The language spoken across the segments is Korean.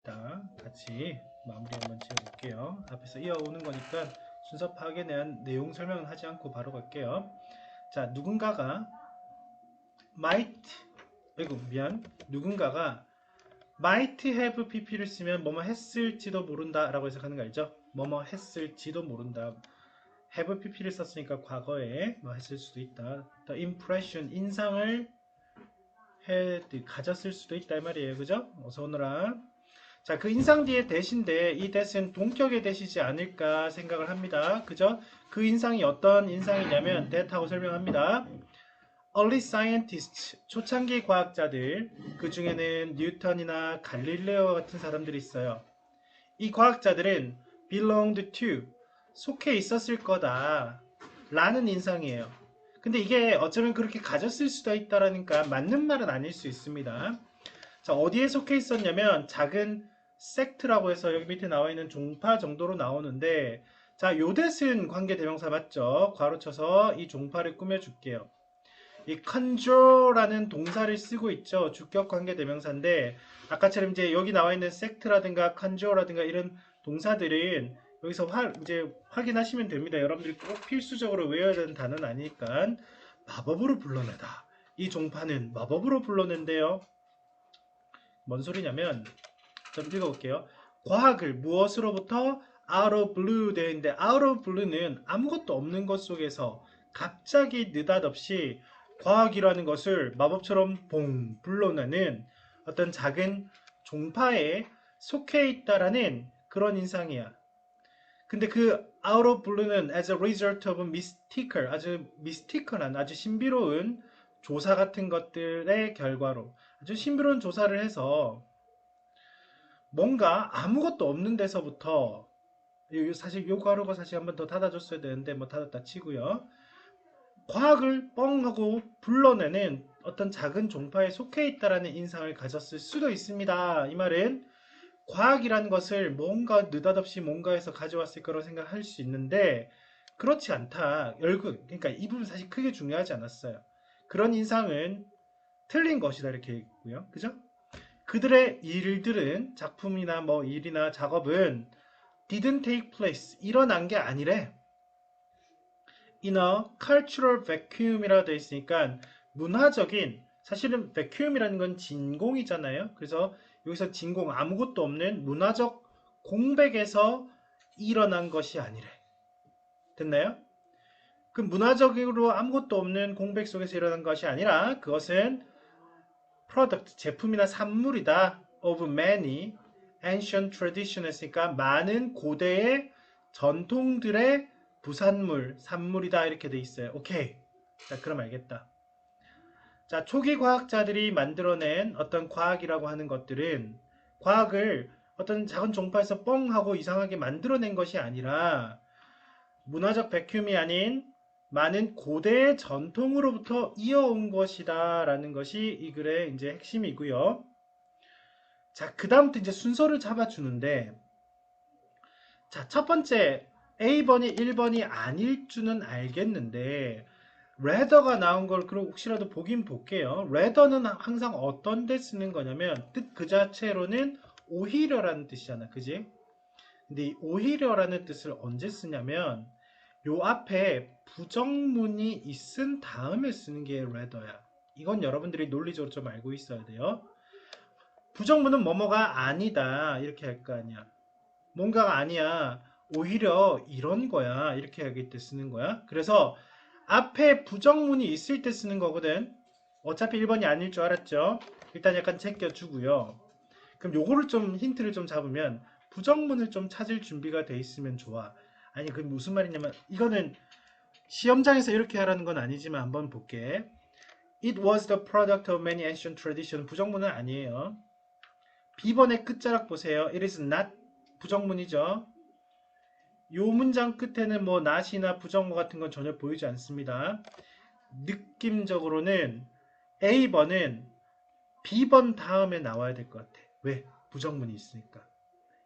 자, 같이 마무리 한번 지어볼게요. 앞에서 이어오는 거니까 순서 파악에 대한 내용 설명은 하지 않고 바로 갈게요. 자, 누군가가 might have pp를 쓰면 뭐뭐 했을지도 모른다 라고 해석하는 거 알죠? 뭐뭐 했을지도 모른다. have pp를 썼으니까 과거에 뭐 했을 수도 있다. the impression, 인상을 가졌을 수도 있다 이 말이에요. 그죠? 어서 오너라. 자, 그 인상 뒤에 대신데 이 대신 동격의 대시지 않을까 생각을 합니다. 그죠? 그 인상이 어떤 인상이냐면 that하고 설명합니다. Early scientists, 초창기 과학자들, 그 중에는 뉴턴이나 갈릴레오 같은 사람들이 있어요. 이 과학자들은 belonged to, 속해 있었을 거다 라는 인상이에요. 근데 이게 어쩌면 그렇게 가졌을 수도 있다라니까 맞는 말은 아닐 수 있습니다. 자, 어디에 속해 있었냐면 작은 섹트라고 해서 여기 밑에 나와 있는 종파 정도로 나오는데, 자, 요댓은 관계대명사 맞죠? 괄호 쳐서 이 종파를 꾸며줄게요. 이 conjure라는 동사를 쓰고 있죠. 주격 관계대명사인데, 아까처럼 이제 여기 나와 있는 섹트라든가 conjure라든가 이런 동사들은 여기서 이제 확인하시면 됩니다. 여러분들이 꼭 필수적으로 외워야 되는 단어는 아니니까. 마법으로 불러내다. 이 종파는 마법으로 불러낸대요. 뭔 소리냐면, 좀 읽어볼게요. 과학을 무엇으로부터 out of blue 되어 있는데 out of blue는 아무것도 없는 것 속에서 갑자기 느닷없이 과학이라는 것을 마법처럼 봉 불러내는 어떤 작은 종파에 속해 있다라는 그런 인상이야. 근데 그 out of blue는 as a result of mystical, 아주 미스티컬한, 아주 신비로운 조사 같은 것들의 결과로 아주 신비로운 조사를 해서 뭔가 아무것도 없는 데서부터 사실 요 가루가 사실 한번 더 닫아줬어야 되는데 뭐 닫았다 치고요. 과학을 뻥 하고 불러내는 어떤 작은 종파에 속해 있다라는 인상을 가졌을 수도 있습니다. 이 말은 과학이라는 것을 뭔가 느닷없이 뭔가에서 가져왔을 거라고 생각할 수 있는데 그렇지 않다. 그러니까 이 부분 사실 크게 중요하지 않았어요. 그런 인상은 틀린 것이다 이렇게 있고요. 그죠? 그들의 일들은 작품이나 뭐 일이나 작업은 didn't take place 일어난 게 아니래. in a cultural vacuum이라고 되어 있으니까 문화적인 사실은 vacuum이라는 건 진공이잖아요. 그래서 여기서 진공 아무것도 없는 문화적 공백에서 일어난 것이 아니래. 됐나요? 그 문화적으로 아무것도 없는 공백 속에서 일어난 것이 아니라 그것은 product, 제품이나 산물이다. of many ancient tradition 했으니까 많은 고대의 전통들의 부산물, 산물이다. 이렇게 돼 있어요. 오케이. 자, 그럼 알겠다. 자, 초기 과학자들이 만들어낸 어떤 과학이라고 하는 것들은 과학을 어떤 작은 종파에서 뻥 하고 이상하게 만들어낸 것이 아니라 문화적 백큐이 아닌 많은 고대의 전통으로부터 이어온 것이다 라는 것이 이 글의 이제 핵심이고요. 자, 그 다음부터 이제 순서를 잡아주는데, 자, 첫 번째 A번이 1번이 아닐 줄은 알겠는데 rather가 나온 걸 그럼 혹시라도 보긴 볼게요. rather는 항상 어떤 데 쓰는 거냐면 뜻 그 자체로는 오히려라는 뜻이잖아. 그지? 근데 이 오히려라는 뜻을 언제 쓰냐면 요 앞에 부정문이 있은 다음에 쓰는 게 rather야. 이건 여러분들이 논리적으로 좀 알고 있어야 돼요. 부정문은 뭐뭐가 아니다 이렇게 할 거 아니야. 뭔가가 아니야. 오히려 이런 거야. 이렇게 하기 때 쓰는 거야. 그래서 앞에 부정문이 있을 때 쓰는 거거든. 어차피 1번이 아닐 줄 알았죠. 일단 약간 제껴주고요. 그럼 요거를 좀 힌트를 좀 잡으면 부정문을 좀 찾을 준비가 돼 있으면 좋아. 아니 그게 무슨 말이냐면 이거는 시험장에서 이렇게 하라는 건 아니지만 한번 볼게. It was the product of many ancient tradition. 부정문은 아니에요. B번의 끝자락 보세요. It is not 부정문이죠. 요 문장 끝에는 뭐 not이나 부정어 같은 건 전혀 보이지 않습니다. 느낌적으로는 A번은 B번 다음에 나와야 될 것 같아. 왜? 부정문이 있으니까.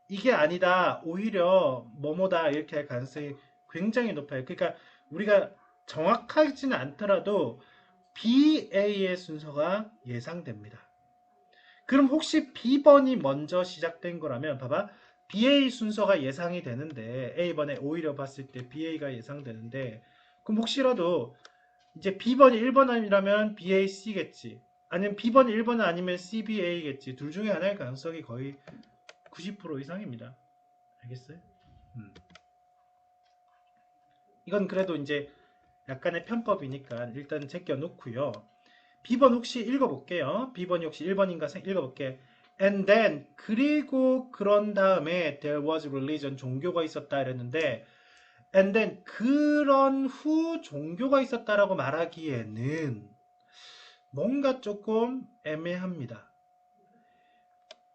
이게 아니다. 오히려 뭐뭐다 이렇게 할 가능성이 굉장히 높아요. 그러니까 우리가 정확하지는 않더라도 BA의 순서가 예상됩니다. 그럼 혹시 B번이 먼저 시작된 거라면 봐봐. BA 순서가 예상이 되는데 A번에 오히려 봤을 때 BA가 예상되는데 그럼 혹시라도 이제 B번이 1번이라면 BAC겠지. 아니면 B번이 1번은 아니면 CBA겠지. 둘 중에 하나의 가능성이 거의 90% 이상입니다. 알겠어요? 이건 그래도 이제 약간의 편법이니까 일단 제껴놓고요. B번 혹시 읽어볼게요. B번이 혹시 1번인가 읽어볼게. And then 그리고 그런 다음에 there was religion 종교가 있었다 이랬는데 and then 그런 후 종교가 있었다라고 말하기에는 뭔가 조금 애매합니다.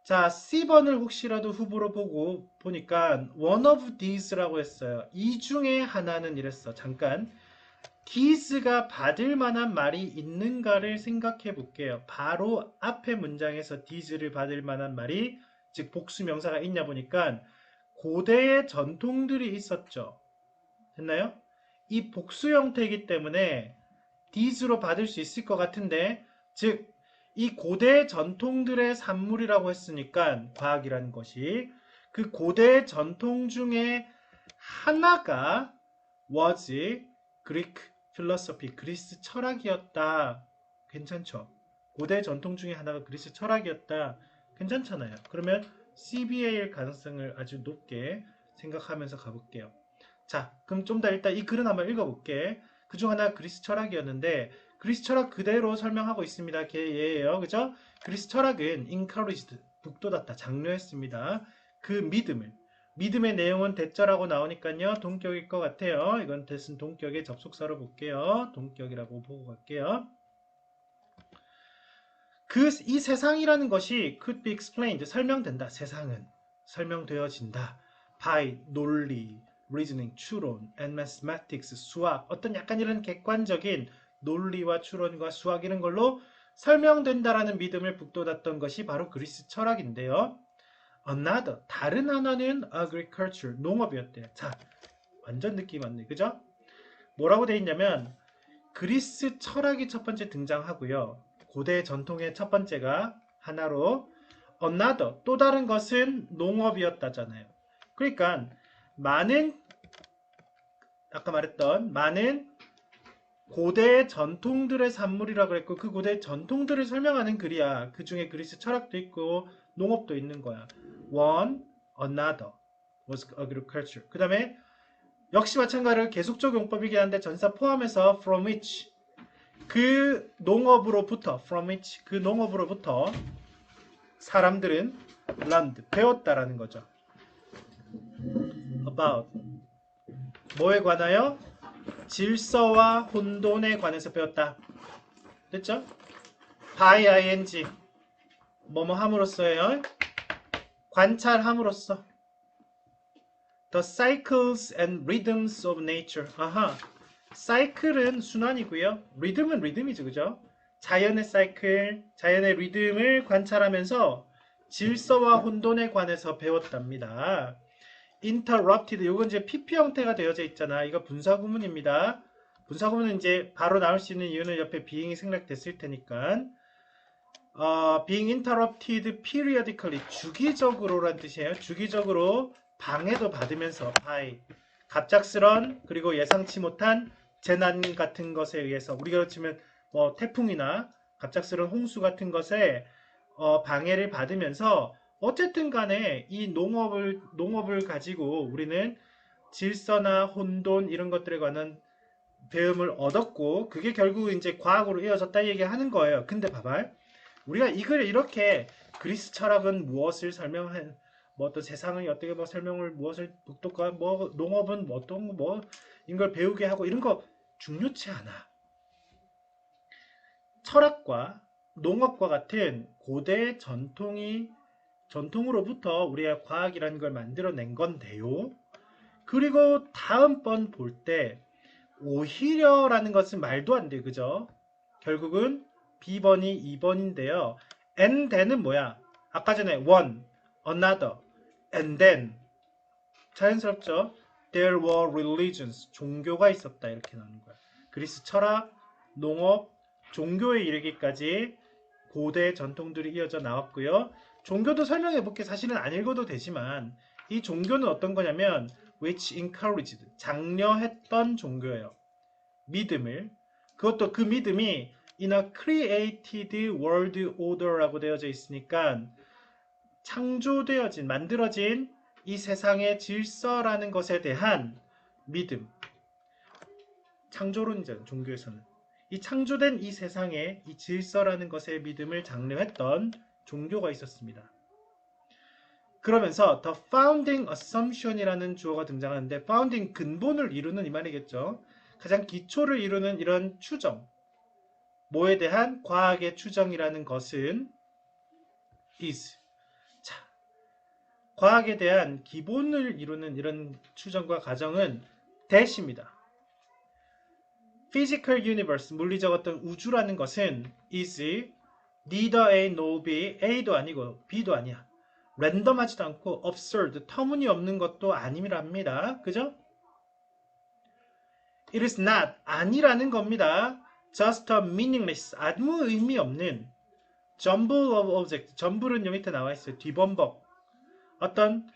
자, C번을 혹시라도 후보로 보고 보니까 one of these라고 했어요. 이 중에 하나는 이랬어. 잠깐. these가 받을 만한 말이 있는가를 생각해 볼게요. 바로 앞에 문장에서 these를 받을 만한 말이 즉 복수명사가 있냐 보니까 고대의 전통들이 있었죠. 됐나요? 이 복수 형태이기 때문에 these로 받을 수 있을 것 같은데 즉 이 고대 전통들의 산물이라고 했으니까 과학이라는 것이 그 고대 전통 중에 하나가 was Greek philosophy, 그리스 철학이었다. 괜찮죠? 고대 전통 중에 하나가 그리스 철학이었다. 괜찮잖아요. 그러면 CBA일 가능성을 아주 높게 생각하면서 가볼게요. 자, 그럼 좀 더 일단 이 글은 한번 읽어볼게. 그중 하나 그리스 철학이었는데 그리스 철학 그대로 설명하고 있습니다. 걔예요. 그죠? 그리스 철학은 encouraged, 북돋았다, 장려했습니다. 그 믿음의 내용은 대절하고 나오니까요. 동격일 것 같아요. 이건 대신 동격의 접속사로 볼게요. 동격이라고 보고 갈게요. 이 세상이라는 것이 could be explained, 설명된다. 세상은 설명되어진다. by 논리, reasoning, 추론, and mathematics, 수학, 어떤 약간 이런 객관적인 논리와 추론과 수학 이런 걸로 설명된다라는 믿음을 북돋았던 것이 바로 그리스 철학인데요. Another, 다른 하나는 agriculture, 농업이었대요. 자, 완전 느낌 왔네. 그죠? 뭐라고 돼 있냐면 그리스 철학이 첫 번째 등장하고요. 고대 전통의 첫 번째가 하나로 another, 또 다른 것은 농업이었다잖아요. 그러니까 많은 아까 말했던 많은 고대 전통들의 산물이라고 그랬고 그 고대 전통들을 설명하는 글이야. 그 중에 그리스 철학도 있고 농업도 있는 거야. One, another was agriculture. 그 다음에 역시 마찬가지로 계속적 용법이긴 한데 전사 포함해서 from which 그 농업으로부터 from which 그 농업으로부터 사람들은 learned 배웠다라는 거죠. about 뭐에 관하여? 질서와 혼돈에 관해서 배웠다. 됐죠? by ing 뭐뭐 함으로써예요. 관찰함으로써 The cycles and rhythms of nature. 아하. 사이클은 순환이고요. 리듬은 리듬이죠. 그죠? 자연의 사이클, 자연의 리듬을 관찰하면서 질서와 혼돈에 관해서 배웠답니다. interrupted, 이건 이제 PP 형태가 되어져 있잖아. 이거 분사구문입니다. 분사구문은 이제 바로 나올 수 있는 이유는 옆에 being이 생략됐을 테니까. being interrupted periodically, 주기적으로란 뜻이에요. 주기적으로 방해도 받으면서 by 갑작스런 그리고 예상치 못한 재난 같은 것에 의해서 우리가 치면 뭐 태풍이나 갑작스런 홍수 같은 것에 방해를 받으면서 어쨌든 간에 이 농업을 가지고 우리는 질서나 혼돈 이런 것들에 관한 배움을 얻었고 그게 결국 이제 과학으로 이어졌다 얘기하는 거예요. 근데 봐봐. 우리가 이 글을 이렇게 그리스 철학은 무엇을 설명한 뭐 어떤 세상을 어떻게 뭐 설명을 무엇을 북돋과 뭐 농업은 뭐 어떤 뭐 이걸 배우게 하고 이런 거 중요치 않아. 철학과 농업과 같은 고대 전통으로부터 우리가 과학이라는 걸 만들어낸 건데요. 그리고 다음번 볼 때 오히려라는 것은 말도 안 돼. 그죠? 결국은 B번이 2번인데요. and then은 뭐야? 아까 전에 one, another, and then 자연스럽죠? There were religions. 종교가 있었다. 이렇게 나오는 거야. 그리스 철학, 농업, 종교에 이르기까지 고대 전통들이 이어져 나왔고요. 종교도 설명해 볼게. 사실은 안 읽어도 되지만 이 종교는 어떤 거냐면 which encouraged, 장려했던 종교예요. 믿음을. 그것도 그 믿음이 in a created world order라고 되어져 있으니까 창조되어진, 만들어진 이 세상의 질서라는 것에 대한 믿음. 창조론이잖아요, 종교에서는. 이 창조된 이 세상의 이 질서라는 것에 믿음을 장려했던 종교가 있었습니다. 그러면서 the founding assumption이라는 주어가 등장하는데 founding 근본을 이루는 이 말이겠죠. 가장 기초를 이루는 이런 추정, 뭐에 대한 과학의 추정이라는 것은 is. 자, 과학에 대한 기본을 이루는 이런 추정과 가정은 that입니다. Physical universe, 물리적 어떤 우주라는 것은 is neither A nor B, A도 아니고 B도 아니야. 랜덤하지도 않고 absurd, 터무니없는 것도 아니랍니다. 그죠? It is not, 아니라는 겁니다. Just a meaningless, 아무 의미 없는 jumble of objects, jumble은 여기 밑에 나와 있어요. 뒤범벅. 어떤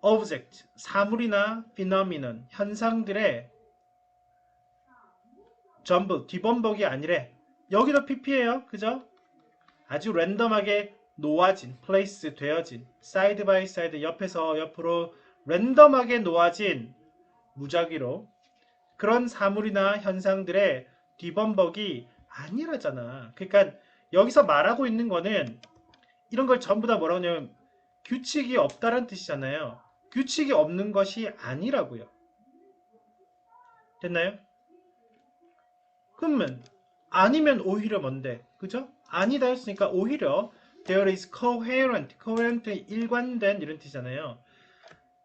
object, 사물이나 phenomenon, 현상들의 jumble, 뒤범벅이 아니래. 여기도 pp예요. 그죠? 아주 랜덤하게 놓아진, place 되어진, side by side, 옆에서 옆으로 랜덤하게 놓아진 무작위로 그런 사물이나 현상들의 뒤범벅이 아니라잖아. 그러니까 여기서 말하고 있는 거는 이런 걸 전부 다 뭐라고 하냐면 규칙이 없다는 뜻이잖아요. 규칙이 없는 것이 아니라고요. 됐나요? 그러면 아니면 오히려 뭔데? 그죠? 아니다 했으니까 오히려 there is coherent, coherent는 일관된 이런 뜻이잖아요.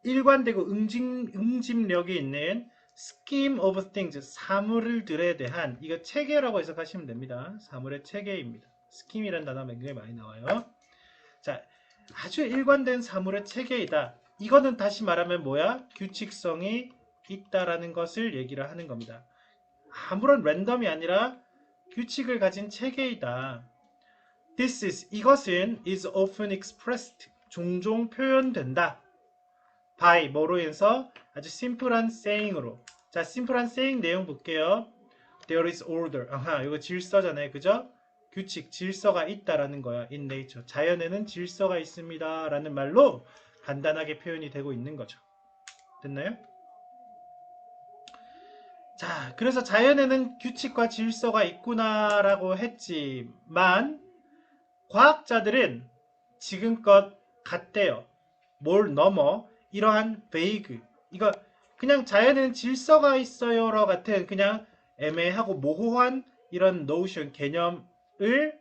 일관되고 응집력이 있는 scheme of things, 사물들에 대한, 이거 체계라고 해석하시면 됩니다. 사물의 체계입니다. scheme이라는 단어가 굉장히 많이 나와요. 자, 아주 일관된 사물의 체계이다. 이거는 다시 말하면 뭐야? 규칙성이 있다라는 것을 얘기를 하는 겁니다. 아무런 랜덤이 아니라 규칙을 가진 체계이다. This is, 이것은 is often expressed, 종종 표현된다. by, 뭐로 해서 아주 심플한 saying으로. 자, 심플한 saying 내용 볼게요. There is order. 아하, 이거 질서잖아요. 그죠? 규칙, 질서가 있다라는 거야. In nature. 자연에는 질서가 있습니다. 라는 말로 간단하게 표현이 되고 있는 거죠. 됐나요? 자, 그래서 자연에는 규칙과 질서가 있구나라고 했지만 과학자들은 지금껏 갔대요. 뭘 넘어 이러한 vague, 이거 그냥 자연에는 질서가 있어요로 같은 그냥 애매하고 모호한 이런 notion, 개념을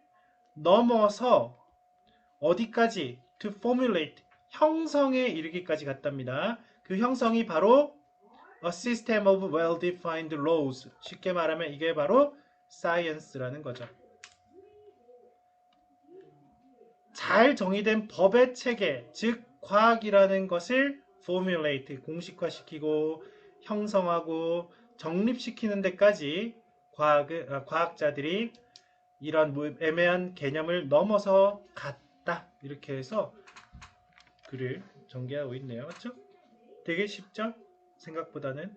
넘어서 어디까지? to formulate, 형성에 이르기까지 갔답니다. 그 형성이 바로 A system of well-defined laws. 쉽게 말하면 이게 바로 science라는 거죠. 잘 정의된 법의 체계, 즉 과학이라는 것을 formulate, 공식화시키고 형성하고 정립시키는 데까지 과학자들이 이런 애매한 개념을 넘어서 갔다. 이렇게 해서 글을 전개하고 있네요. 맞죠? 되게 쉽죠? 생각보다는